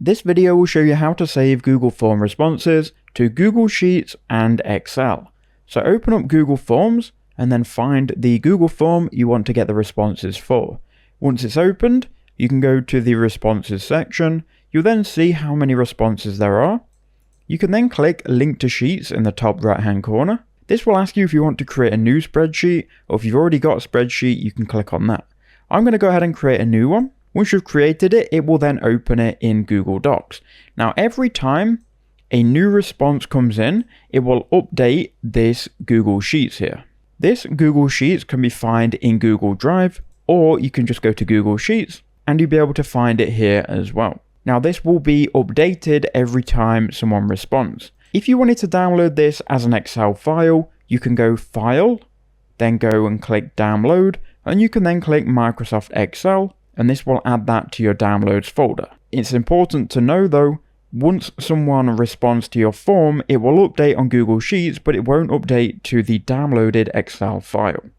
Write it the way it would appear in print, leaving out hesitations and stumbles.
This video will show you how to save Google Form responses to Google Sheets and Excel. So open up Google Forms and then find the Google form you want to get the responses for. Once it's opened, you can go to the responses section. You'll then see how many responses there are. You can then click Link to Sheets in the top right hand corner. This will ask you if you want to create a new spreadsheet, or if you've already got a spreadsheet, you can click on that. I'm going to go ahead and create a new one. Once you've created it, it will then open it in Google Docs. Now, every time a new response comes in, it will update this Google Sheets here. This Google Sheets can be found in Google Drive, or you can just go to Google Sheets and you'll be able to find it here as well. Now, this will be updated every time someone responds. If you wanted to download this as an Excel file, you can go File, then go and click Download, and you can then click Microsoft Excel, and this will add that to your downloads folder. It's important to know though, once someone responds to your form, it will update on Google Sheets, but it won't update to the downloaded Excel file.